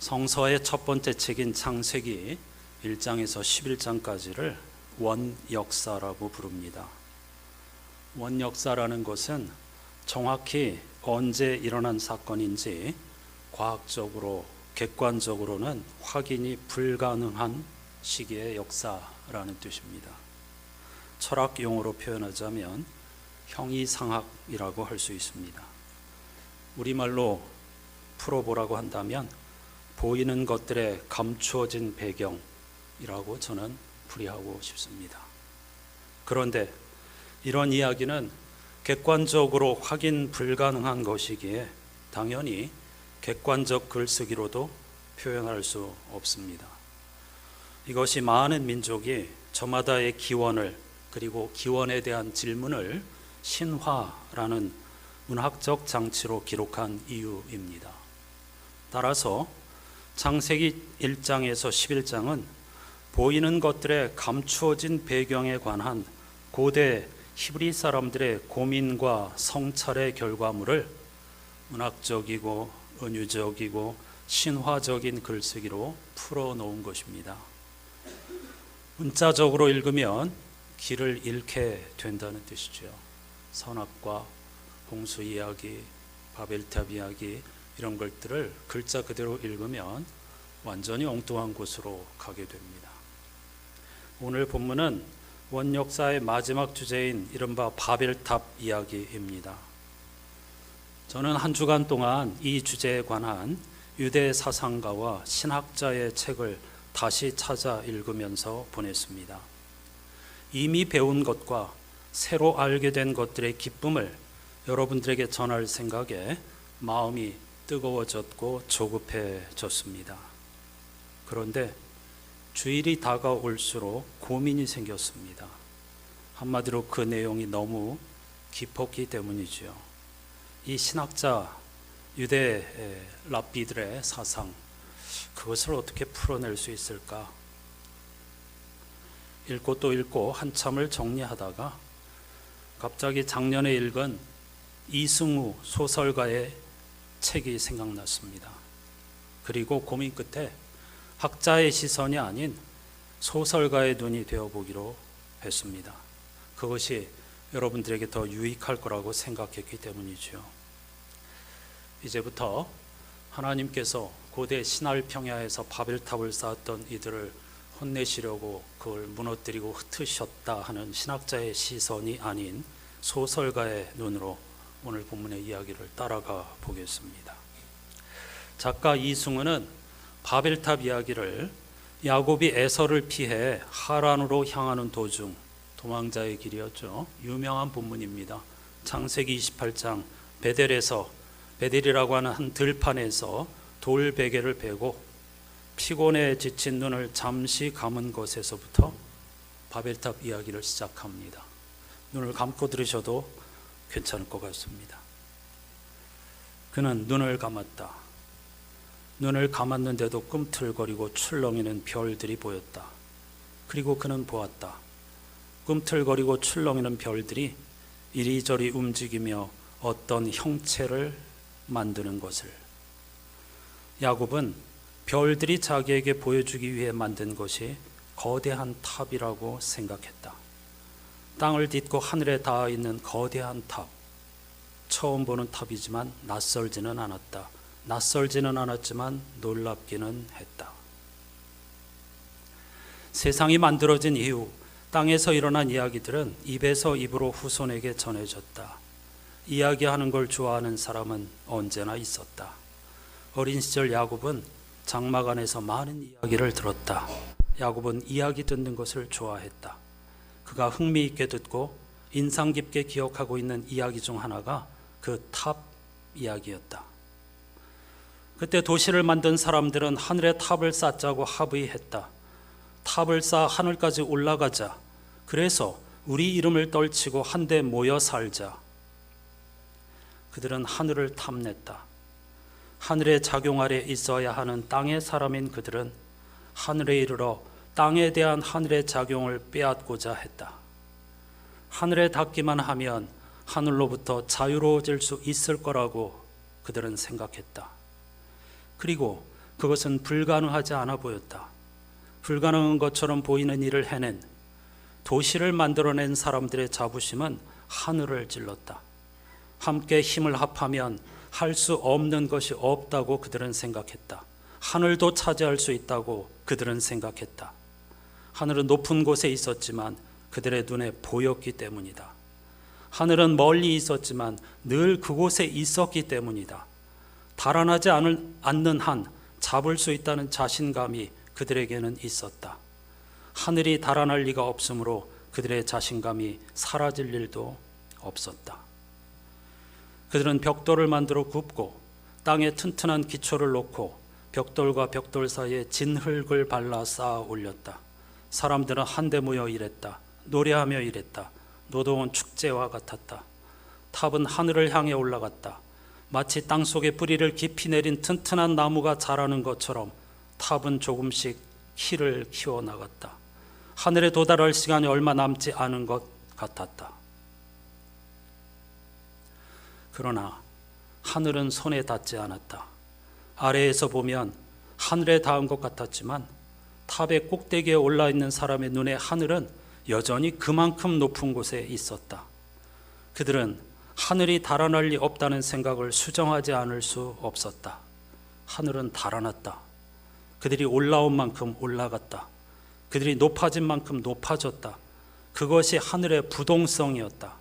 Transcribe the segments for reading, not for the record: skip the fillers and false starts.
성서의 첫 번째 책인 창세기 1장에서 11장까지를 원역사라고 부릅니다. 원역사라는 것은 정확히 언제 일어난 사건인지 과학적으로, 객관적으로는 확인이 불가능한 시기의 역사라는 뜻입니다. 철학 용어로 표현하자면 형이상학이라고 할 수 있습니다. 우리말로 풀어보라고 한다면 보이는 것들의 감추어진 배경이라고 저는 풀이하고 싶습니다. 그런데 이런 이야기는 객관적으로 확인 불가능한 것이기에 당연히 객관적 글쓰기로도 표현할 수 없습니다. 이것이 많은 민족이 저마다의 기원을, 그리고 기원에 대한 질문을 신화라는 문학적 장치로 기록한 이유입니다. 따라서 창세기 1장에서 11장은 보이는 것들의 감추어진 배경에 관한 고대 히브리 사람들의 고민과 성찰의 결과물을 문학적이고 은유적이고 신화적인 글쓰기로 풀어놓은 것입니다. 문자적으로 읽으면 길을 잃게 된다는 뜻이죠. 선악과 홍수 이야기, 바벨탑 이야기, 이런 것들을 글자 그대로 읽으면 완전히 엉뚱한 곳으로 가게 됩니다. 오늘 본문은 원역사의 마지막 주제인 이른바 바벨탑 이야기입니다. 저는 한 주간 동안 이 주제에 관한 유대 사상가와 신학자의 책을 다시 찾아 읽으면서 보냈습니다. 이미 배운 것과 새로 알게 된 것들의 기쁨을 여러분들에게 전할 생각에 마음이 뜨거워졌고 조급해졌습니다. 그런데 주일이 다가올수록 고민이 생겼습니다. 한마디로 그 내용이 너무 깊었기 때문이죠. 이 신학자 유대 랍비들의 사상, 그것을 어떻게 풀어낼 수 있을까? 읽고 또 읽고 한참을 정리하다가 갑자기 작년에 읽은 이승우 소설가의 책이 생각났습니다. 그리고 고민 끝에 학자의 시선이 아닌 소설가의 눈이 되어보기로 했습니다. 그것이 여러분들에게 더 유익할 거라고 생각했기 때문이죠. 이제부터 하나님께서 고대 신할 평야에서 바벨탑을 쌓았던 이들을 혼내시려고 그걸 무너뜨리고 흩으셨다 하는 신학자의 시선이 아닌 소설가의 눈으로 오늘 본문의 이야기를 따라가 보겠습니다. 작가 이승우는 바벨탑 이야기를 야곱이 에서를 피해 하란으로 향하는 도중, 도망자의 길이었죠. 유명한 본문입니다. 창세기 28장 베델이라고 하는 한 들판에서 돌베개를 베고 피곤에 지친 눈을 잠시 감은 것에서부터 바벨탑 이야기를 시작합니다. 눈을 감고 들으셔도 괜찮을 것 같습니다. 그는 눈을 감았다. 눈을 감았는데도 꿈틀거리고 출렁이는 별들이 보였다. 그리고 그는 보았다. 꿈틀거리고 출렁이는 별들이 이리저리 움직이며 어떤 형체를 만드는 것을. 야곱은 별들이 자기에게 보여주기 위해 만든 것이 거대한 탑이라고 생각했다. 땅을 딛고 하늘에 닿아 있는 거대한 탑. 처음 보는 탑이지만 낯설지는 않았다. 낯설지는 않았지만 놀랍기는 했다. 세상이 만들어진 이후 땅에서 일어난 이야기들은 입에서 입으로 후손에게 전해졌다. 이야기하는 걸 좋아하는 사람은 언제나 있었다. 어린 시절 야곱은 장막 안에서 많은 이야기를 들었다. 야곱은 이야기 듣는 것을 좋아했다. 그가 흥미있게 듣고 인상 깊게 기억하고 있는 이야기 중 하나가 그 탑 이야기였다. 그때 도시를 만든 사람들은 하늘에 탑을 쌓자고 합의했다. 탑을 쌓아 하늘까지 올라가자. 그래서 우리 이름을 떨치고 한데 모여 살자. 그들은 하늘을 탐냈다. 하늘의 작용 아래 있어야 하는 땅의 사람인 그들은 하늘에 이르러 땅에 대한 하늘의 작용을 빼앗고자 했다. 하늘에 닿기만 하면 하늘로부터 자유로워질 수 있을 거라고 그들은 생각했다. 그리고 그것은 불가능하지 않아 보였다. 불가능한 것처럼 보이는 일을 해낸, 도시를 만들어낸 사람들의 자부심은 하늘을 찔렀다. 함께 힘을 합하면 할 수 없는 것이 없다고 그들은 생각했다. 하늘도 차지할 수 있다고 그들은 생각했다. 하늘은 높은 곳에 있었지만 그들의 눈에 보였기 때문이다. 하늘은 멀리 있었지만 늘 그곳에 있었기 때문이다. 달아나지 않는 한 잡을 수 있다는 자신감이 그들에게는 있었다. 하늘이 달아날 리가 없으므로 그들의 자신감이 사라질 일도 없었다. 그들은 벽돌을 만들어 굽고 땅에 튼튼한 기초를 놓고 벽돌과 벽돌 사이에 진흙을 발라 쌓아 올렸다. 사람들은 한데 모여 일했다. 노래하며 일했다. 노동은 축제와 같았다. 탑은 하늘을 향해 올라갔다. 마치 땅속에 뿌리를 깊이 내린 튼튼한 나무가 자라는 것처럼 탑은 조금씩 키를 키워나갔다. 하늘에 도달할 시간이 얼마 남지 않은 것 같았다. 그러나 하늘은 손에 닿지 않았다. 아래에서 보면 하늘에 닿은 것 같았지만 탑의 꼭대기에 올라있는 사람의 눈에 하늘은 여전히 그만큼 높은 곳에 있었다. 그들은 하늘이 달아날 리 없다는 생각을 수정하지 않을 수 없었다. 하늘은 달아났다. 그들이 올라온 만큼 올라갔다. 그들이 높아진 만큼 높아졌다. 그것이 하늘의 부동성이었다.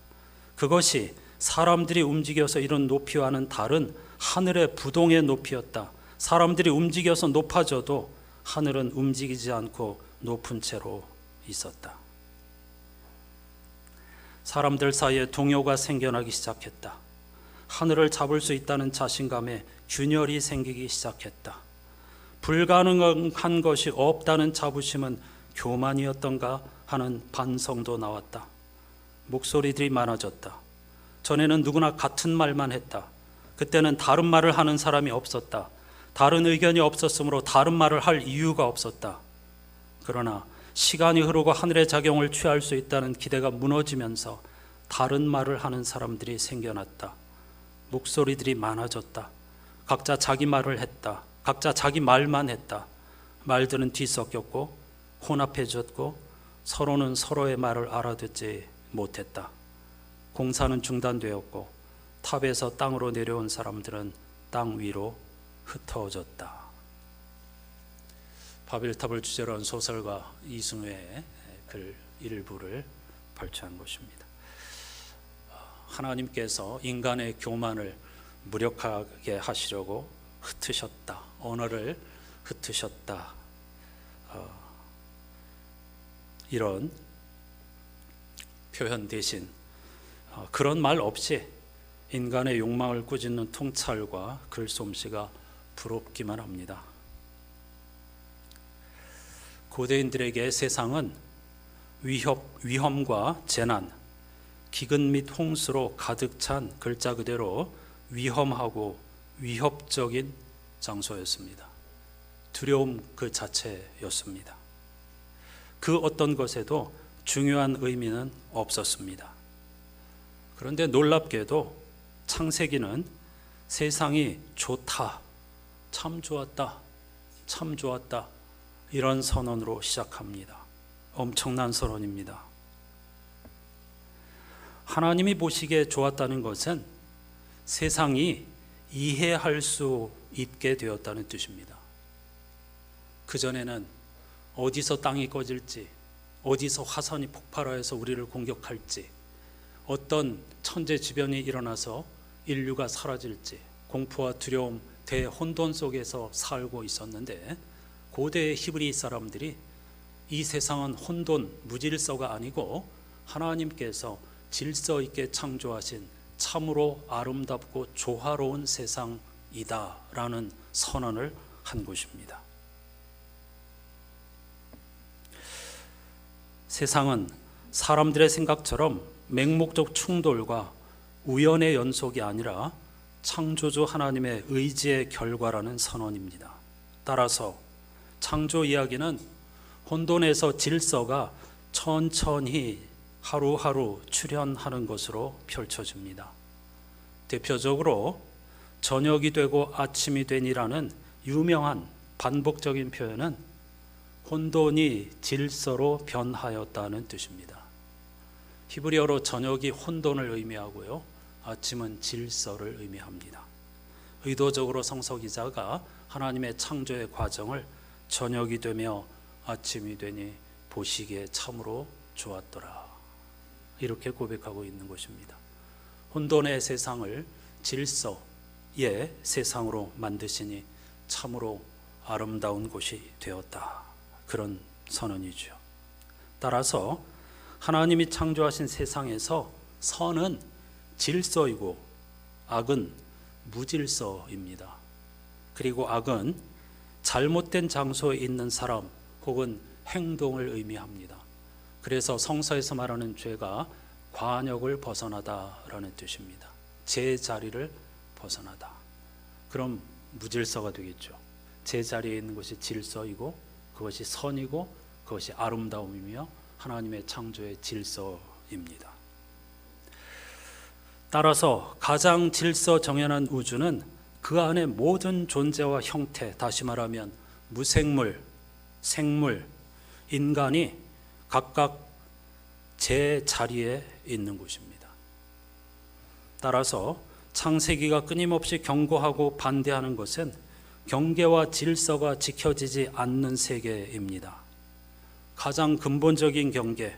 그것이 사람들이 움직여서 이런 높이와는 다른 하늘의 부동의 높이였다. 사람들이 움직여서 높아져도 하늘은 움직이지 않고 높은 채로 있었다. 사람들 사이에 동요가 생겨나기 시작했다. 하늘을 잡을 수 있다는 자신감에 균열이 생기기 시작했다. 불가능한 것이 없다는 자부심은 교만이었던가 하는 반성도 나왔다. 목소리들이 많아졌다. 전에는 누구나 같은 말만 했다. 그때는 다른 말을 하는 사람이 없었다. 다른 의견이 없었으므로 다른 말을 할 이유가 없었다. 그러나 시간이 흐르고 하늘의 작용을 취할 수 있다는 기대가 무너지면서 다른 말을 하는 사람들이 생겨났다. 목소리들이 많아졌다. 각자 자기 말을 했다. 각자 자기 말만 했다. 말들은 뒤섞였고 혼합해졌고 서로는 서로의 말을 알아듣지 못했다. 공사는 중단되었고 탑에서 땅으로 내려온 사람들은 땅 위로 흩어졌다. 바벨탑을 주제로 한 소설가 이승우의 글 일부를 발췌한 것입니다. 하나님께서 인간의 교만을 무력하게 하시려고 흩으셨다. 언어를 흩으셨다. 이런 표현 대신 그런 말 없이 인간의 욕망을 꾸짖는 통찰과 글솜씨가 부럽기만 합니다. 고대인들에게 세상은 위험과 재난, 기근 및 홍수로 가득 찬 글자 그대로 위험하고 위협적인 장소였습니다. 두려움 그 자체였습니다. 그 어떤 것에도 중요한 의미는 없었습니다. 그런데 놀랍게도 창세기는 세상이 좋다, 참 좋았다, 참 좋았다 이런 선언으로 시작합니다. 엄청난 선언입니다. 하나님이 보시기에 좋았다는 것은 세상이 이해할 수 있게 되었다는 뜻입니다. 그전에는 어디서 땅이 꺼질지, 어디서 화산이 폭발하여서 우리를 공격할지, 어떤 천재지변이 일어나서 인류가 사라질지 공포와 두려움, 대혼돈 속에서 살고 있었는데 고대의 히브리 사람들이 이 세상은 혼돈, 무질서가 아니고 하나님께서 질서 있게 창조하신 참으로 아름답고 조화로운 세상이다 라는 선언을 한 것입니다. 세상은 사람들의 생각처럼 맹목적 충돌과 우연의 연속이 아니라 창조주 하나님의 의지의 결과라는 선언입니다. 따라서 창조 이야기는 혼돈에서 질서가 천천히 하루하루 출현하는 것으로 펼쳐집니다. 대표적으로 저녁이 되고 아침이 되니라는 유명한 반복적인 표현은 혼돈이 질서로 변하였다는 뜻입니다. 히브리어로 저녁이 혼돈을 의미하고요, 아침은 질서를 의미합니다. 의도적으로 성서 기자가 하나님의 창조의 과정을 저녁이 되며 아침이 되니 보시기에 참으로 좋았더라, 이렇게 고백하고 있는 것입니다. 혼돈의 세상을 질서의 세상으로 만드시니 참으로 아름다운 곳이 되었다, 그런 선언이죠. 따라서 하나님이 창조하신 세상에서 선은 질서이고 악은 무질서입니다. 그리고 악은 잘못된 장소에 있는 사람 혹은 행동을 의미합니다. 그래서 성서에서 말하는 죄가 관역을 벗어나다라는 뜻입니다. 제자리를 벗어나다. 그럼 무질서가 되겠죠. 제자리에 있는 것이 질서이고 그것이 선이고 그것이 아름다움이며 하나님의 창조의 질서입니다. 따라서 가장 질서 정연한 우주는 그 안에 모든 존재와 형태, 다시 말하면 무생물, 생물, 인간이 각각 제 자리에 있는 곳입니다. 따라서 창세기가 끊임없이 경고하고 반대하는 것은 경계와 질서가 지켜지지 않는 세계입니다. 가장 근본적인 경계,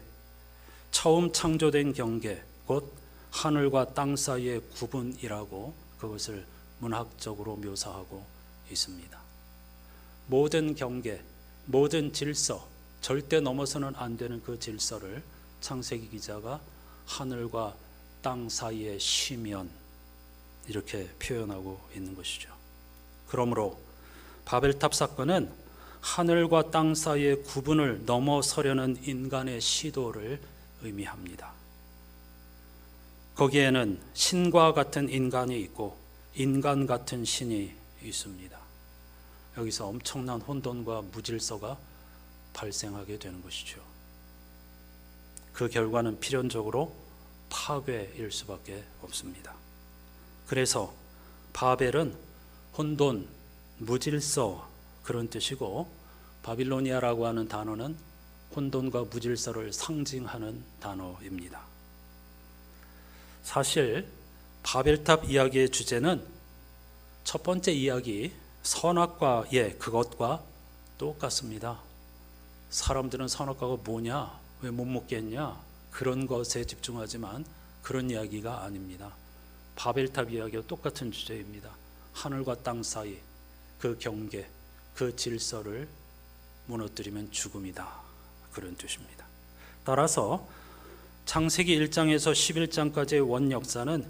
처음 창조된 경계, 곧 하늘과 땅 사이의 구분이라고 그것을 문학적으로 묘사하고 있습니다. 모든 경계, 모든 질서, 절대 넘어서는 안 되는 그 질서를 창세기 기자가 하늘과 땅 사이의 시면, 이렇게 표현하고 있는 것이죠. 그러므로 바벨탑 사건은 하늘과 땅 사이의 구분을 넘어서려는 인간의 시도를 의미합니다. 거기에는 신과 같은 인간이 있고 인간 같은 신이 있습니다. 여기서 엄청난 혼돈과 무질서가 발생하게 되는 것이죠. 그 결과는 필연적으로 파괴일 수밖에 없습니다. 그래서 바벨은 혼돈, 무질서, 그런 뜻이고 바빌로니아라고 하는 단어는 혼돈과 무질서를 상징하는 단어입니다. 사실 바벨탑 이야기의 주제는 첫 번째 이야기 선악과의 그것과 똑같습니다. 사람들은 선악과가 뭐냐, 왜 못 먹겠냐, 그런 것에 집중하지만 그런 이야기가 아닙니다. 바벨탑 이야기와 똑같은 주제입니다. 하늘과 땅 사이 그 경계, 그 질서를 무너뜨리면 죽음이다, 그런 뜻입니다. 따라서 창세기 1장에서 11장까지의 원 역사는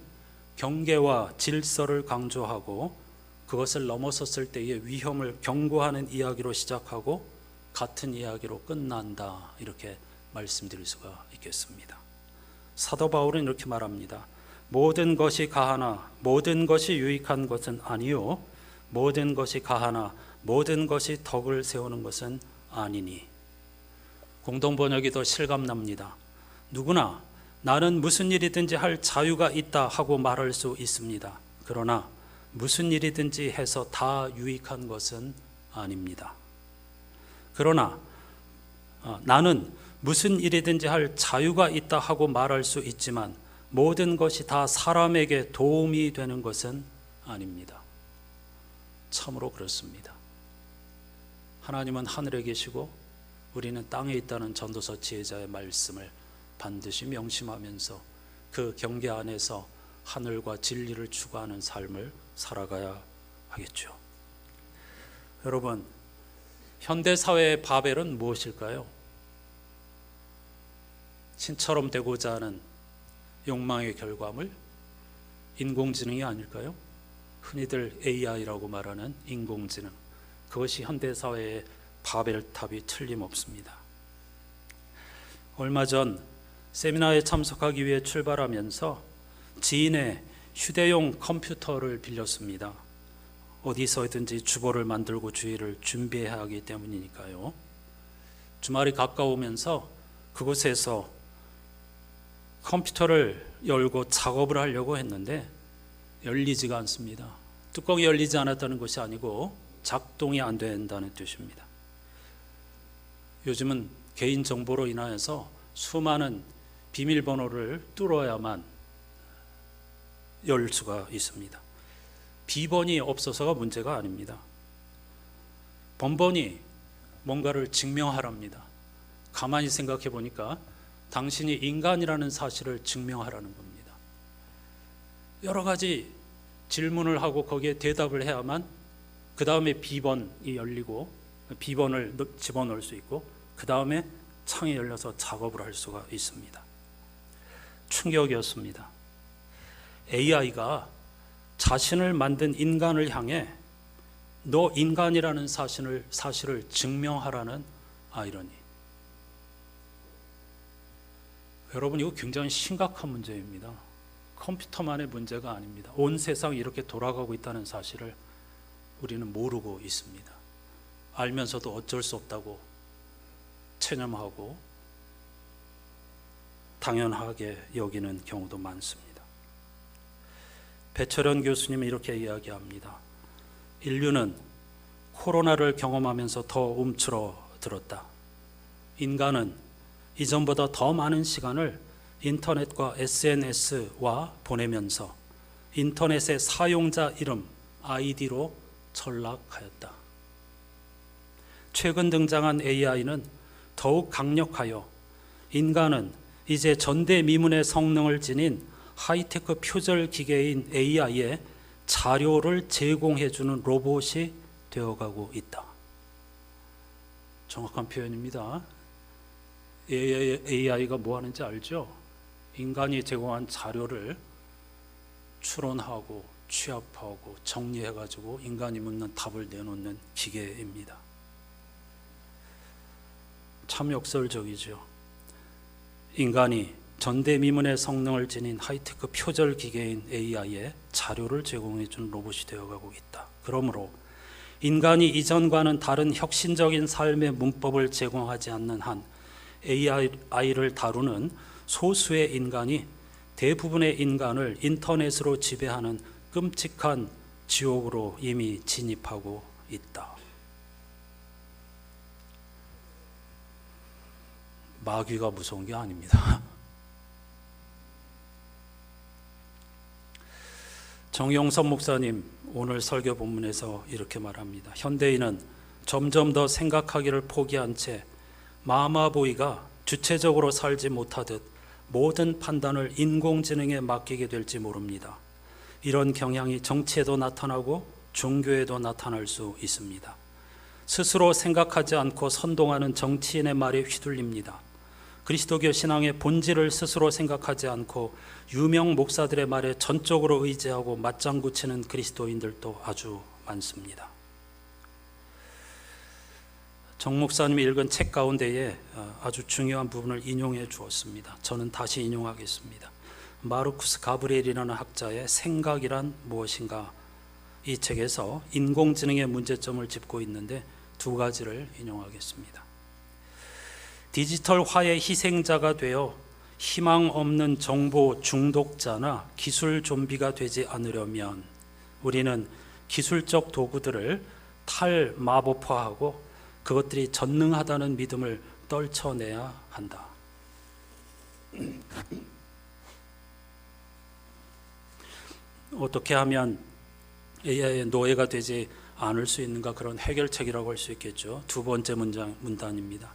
경계와 질서를 강조하고 그것을 넘어섰을 때의 위험을 경고하는 이야기로 시작하고 같은 이야기로 끝난다, 이렇게 말씀드릴 수가 있겠습니다. 사도 바울은 이렇게 말합니다. 모든 것이 가하나 모든 것이 유익한 것은 아니요 모든 것이 가하나 모든 것이 덕을 세우는 것은 아니니. 공동번역이 더 실감납니다. 누구나 나는 무슨 일이든지 할 자유가 있다 하고 말할 수 있습니다. 그러나 무슨 일이든지 해서 다 유익한 것은 아닙니다. 그러나 나는 무슨 일이든지 할 자유가 있다 하고 말할 수 있지만 모든 것이 다 사람에게 도움이 되는 것은 아닙니다. 참으로 그렇습니다. 하나님은 하늘에 계시고 우리는 땅에 있다는 전도서 지혜자의 말씀을 반드시 명심하면서 그 경계 안에서 하늘과 진리를 추구하는 삶을 살아가야 하겠죠. 여러분, 현대사회의 바벨은 무엇일까요? 신처럼 되고자 하는 욕망의 결과물, 인공지능이 아닐까요? 흔히들 AI라고 말하는 인공지능, 그것이 현대사회의 바벨탑이 틀림없습니다. 얼마 전 세미나에 참석하기 위해 출발하면서 지인의 휴대용 컴퓨터를 빌렸습니다. 어디서든지 주보를 만들고 주의를 준비해야 하기 때문이니까요. 주말이 가까우면서 그곳에서 컴퓨터를 열고 작업을 하려고 했는데 열리지가 않습니다. 뚜껑이 열리지 않았다는 것이 아니고 작동이 안 된다는 뜻입니다. 요즘은 개인정보로 인하여서 수많은 비밀번호를 뚫어야만 열 수가 있습니다. 비번이 없어서가 문제가 아닙니다. 번번이 뭔가를 증명하랍니다. 가만히 생각해 보니까 당신이 인간이라는 사실을 증명하라는 겁니다. 여러 가지 질문을 하고 거기에 대답을 해야만 그 다음에 비번이 열리고 비번을 집어넣을 수 있고 그 다음에 창이 열려서 작업을 할 수가 있습니다. 충격이었습니다. AI가 자신을 만든 인간을 향해 너 인간이라는 사실을 증명하라는 아이러니. 여러분, 이거 굉장히 심각한 문제입니다. 컴퓨터만의 문제가 아닙니다. 온 세상이 이렇게 돌아가고 있다는 사실을 우리는 모르고 있습니다. 알면서도 어쩔 수 없다고 체념하고 당연하게 여기는 경우도 많습니다. 배철현 교수님은 이렇게 이야기합니다. 인류는 코로나를 경험하면서 더 움츠러들었다. 인간은 이전보다 더 많은 시간을 인터넷과 SNS와 보내면서 인터넷의 사용자 이름, 아이디로 전락하였다. 최근 등장한 AI는 더욱 강력하여 인간은 이제 전대미문의 성능을 지닌 하이테크 표절 기계인 AI에 자료를 제공해주는 로봇이 되어가고 있다. 정확한 표현입니다. AI가 뭐 하는지 알죠? 인간이 제공한 자료를 추론하고 취합하고 정리해가지고 인간이 묻는 답을 내놓는 기계입니다. 참 역설적이죠. 인간이 전대미문의 성능을 지닌 하이테크 표절 기계인 AI에 자료를 제공해주는 로봇이 되어가고 있다. 그러므로 인간이 이전과는 다른 혁신적인 삶의 문법을 제공하지 않는 한 AI를 다루는 소수의 인간이 대부분의 인간을 인터넷으로 지배하는 끔찍한 지옥으로 이미 진입하고 있다. 마귀가 무서운 게 아닙니다. 정용섭 목사님 오늘 설교 본문에서 이렇게 말합니다. 현대인은 점점 더 생각하기를 포기한 채 마마보이가 주체적으로 살지 못하듯 모든 판단을 인공지능에 맡기게 될지 모릅니다. 이런 경향이 정치에도 나타나고 종교에도 나타날 수 있습니다. 스스로 생각하지 않고 선동하는 정치인의 말에 휘둘립니다. 그리스도교 신앙의 본질을 스스로 생각하지 않고 유명 목사들의 말에 전적으로 의지하고 맞장구 치는 그리스도인들도 아주 많습니다. 정 목사님이 읽은 책 가운데에 아주 중요한 부분을 인용해 주었습니다. 저는 다시 인용하겠습니다. 마르쿠스 가브리엘이라는 학자의 생각이란 무엇인가, 이 책에서 인공지능의 문제점을 짚고 있는데 두 가지를 인용하겠습니다. 디지털화의 희생자가 되어 희망 없는 정보 중독자나 기술 좀비가 되지 않으려면 우리는 기술적 도구들을 탈마법화하고 그것들이 전능하다는 믿음을 떨쳐내야 한다. 어떻게 하면 AI의 노예가 되지 않을 수 있는가, 그런 해결책이라고 할 수 있겠죠. 두 번째 문단입니다.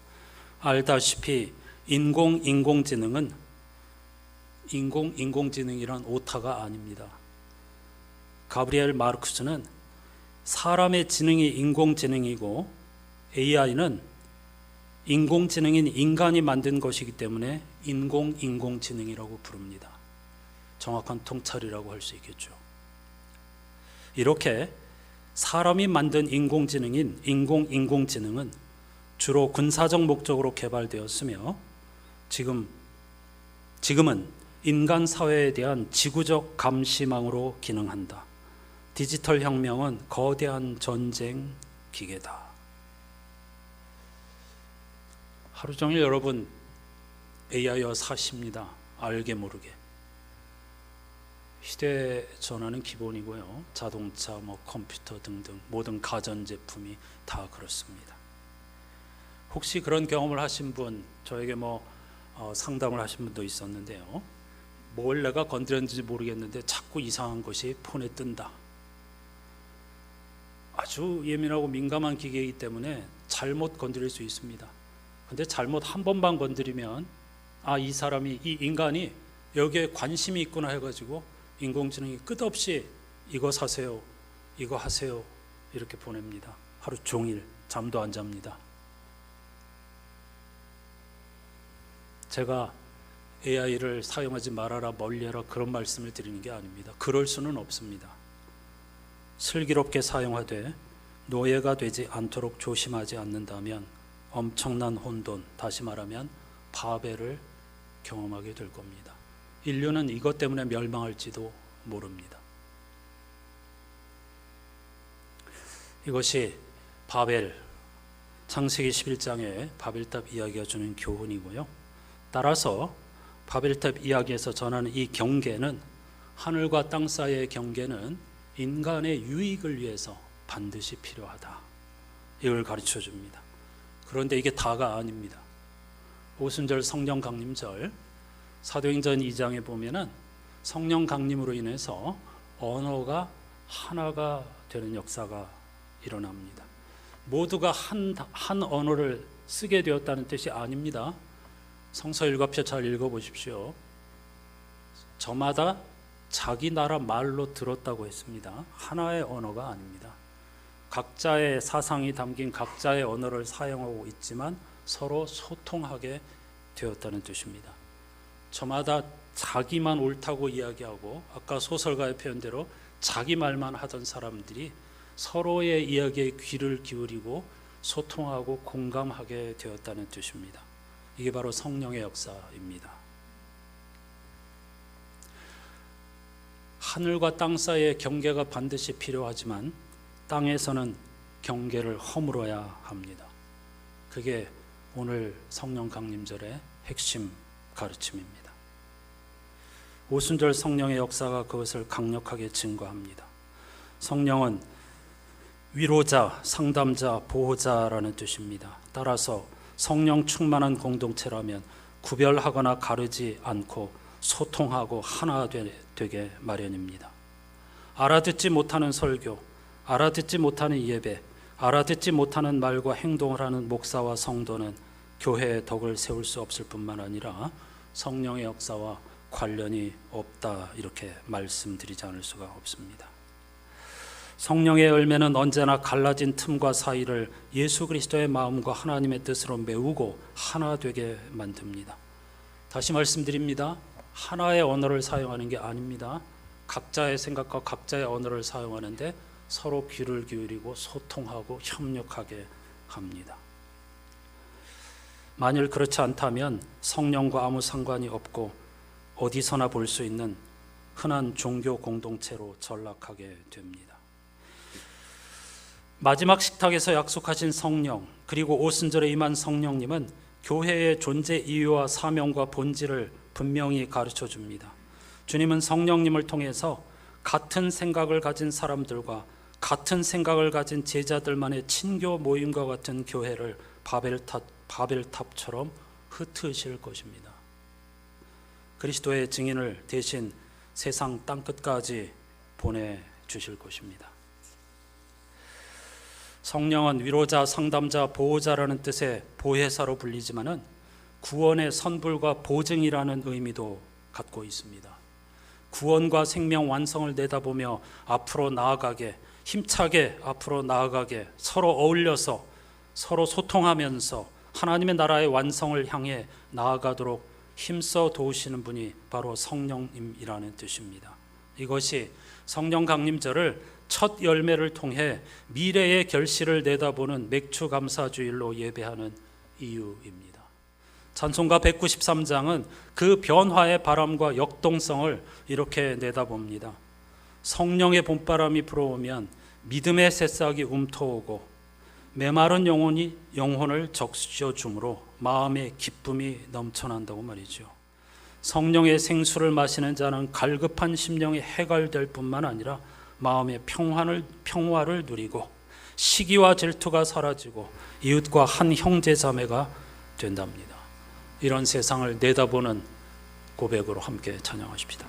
알다시피 인공지능은 인공지능이란 오타가 아닙니다. 가브리엘 마르쿠스는 사람의 지능이 인공지능이고 AI는 인공지능인 인간이 만든 것이기 때문에 인공지능이라고 부릅니다. 정확한 통찰이라고 할 수 있겠죠. 이렇게 사람이 만든 인공지능인 인공지능은 주로 군사적 목적으로 개발되었으며 지금은 인간 사회에 대한 지구적 감시망으로 기능한다. 디지털 혁명은 거대한 전쟁 기계다. 하루 종일 여러분 AI와 사십니다. 알게 모르게. 휴대전화는 기본이고요. 자동차, 컴퓨터 등등 모든 가전제품이 다 그렇습니다. 혹시 그런 경험을 하신 분, 저에게 상담을 하신 분도 있었는데요. 뭘 내가 건드렸는지 모르겠는데 자꾸 이상한 것이 폰에 뜬다. 아주 예민하고 민감한 기계이기 때문에 잘못 건드릴 수 있습니다. 근데 잘못 한 번만 건드리면 이 사람이, 이 인간이 여기에 관심이 있구나 해가지고 인공지능이 끝없이 이거 사세요, 이거 하세요 이렇게 보냅니다. 하루 종일 잠도 안 잡니다. 제가 AI를 사용하지 말아라, 멀리해라 그런 말씀을 드리는 게 아닙니다. 그럴 수는 없습니다. 슬기롭게 사용하되 노예가 되지 않도록 조심하지 않는다면 엄청난 혼돈, 다시 말하면 바벨을 경험하게 될 겁니다. 인류는 이것 때문에 멸망할지도 모릅니다. 이것이 바벨, 창세기 11장의 바벨탑 이야기가 주는 교훈이고요. 따라서 바벨탑 이야기에서 전하는 이 경계는, 하늘과 땅 사이의 경계는 인간의 유익을 위해서 반드시 필요하다, 이걸 가르쳐 줍니다. 그런데 이게 다가 아닙니다. 오순절 성령 강림절, 사도행전 2장에 보면은 성령 강림으로 인해서 언어가 하나가 되는 역사가 일어납니다. 모두가 한 언어를 쓰게 되었다는 뜻이 아닙니다. 성서 일과표 잘 읽어보십시오. 저마다 자기 나라 말로 들었다고 했습니다. 하나의 언어가 아닙니다. 각자의 사상이 담긴 각자의 언어를 사용하고 있지만 서로 소통하게 되었다는 뜻입니다. 저마다 자기만 옳다고 이야기하고, 아까 소설가의 표현대로 자기 말만 하던 사람들이 서로의 이야기에 귀를 기울이고 소통하고 공감하게 되었다는 뜻입니다. 이게 바로 성령의 역사입니다. 하늘과 땅 사이의 경계가 반드시 필요하지만 땅에서는 경계를 허물어야 합니다. 그게 오늘 성령 강림절의 핵심 가르침입니다. 오순절 성령의 역사가 그것을 강력하게 증거합니다. 성령은 위로자, 상담자, 보호자라는 뜻입니다. 따라서 성령 충만한 공동체라면 구별하거나 가르지 않고 소통하고 하나 되게 마련입니다. 알아듣지 못하는 설교, 알아듣지 못하는 예배, 알아듣지 못하는 말과 행동을 하는 목사와 성도는 교회의 덕을 세울 수 없을 뿐만 아니라 성령의 역사와 관련이 없다, 이렇게 말씀드리지 않을 수가 없습니다. 성령의 열매는 언제나 갈라진 틈과 사이를 예수 그리스도의 마음과 하나님의 뜻으로 메우고 하나 되게 만듭니다. 다시 말씀드립니다. 하나의 언어를 사용하는 게 아닙니다. 각자의 생각과 각자의 언어를 사용하는데 서로 귀를 기울이고 소통하고 협력하게 합니다. 만일 그렇지 않다면 성령과 아무 상관이 없고 어디서나 볼 수 있는 흔한 종교 공동체로 전락하게 됩니다. 마지막 식탁에서 약속하신 성령, 그리고 오순절에 임한 성령님은 교회의 존재 이유와 사명과 본질을 분명히 가르쳐 줍니다. 주님은 성령님을 통해서 같은 생각을 가진 사람들과 같은 생각을 가진 제자들만의 친교 모임과 같은 교회를 바벨탑처럼 흩으실 것입니다. 그리스도의 증인을 대신 세상 땅끝까지 보내주실 것입니다. 성령은 위로자, 상담자, 보호자라는 뜻의 보혜사로 불리지만은 구원의 선불과 보증이라는 의미도 갖고 있습니다. 구원과 생명 완성을 내다보며 앞으로 나아가게, 힘차게 앞으로 나아가게, 서로 어울려서 서로 소통하면서 하나님의 나라의 완성을 향해 나아가도록 힘써 도우시는 분이 바로 성령님이라는 뜻입니다. 이것이 성령 강림절을 첫 열매를 통해 미래의 결실을 내다보는 맥추감사주일로 예배하는 이유입니다. 찬송가 193장은 그 변화의 바람과 역동성을 이렇게 내다봅니다. 성령의 봄바람이 불어오면 믿음의 새싹이 움터오고 메마른 영혼을 적셔 주므로 마음의 기쁨이 넘쳐난다고 말이죠. 성령의 생수를 마시는 자는 갈급한 심령이 해갈될 뿐만 아니라 마음의 평화를 누리고 시기와 질투가 사라지고 이웃과 한 형제 자매가 된답니다. 이런 세상을 내다보는 고백으로 함께 찬양하십시다.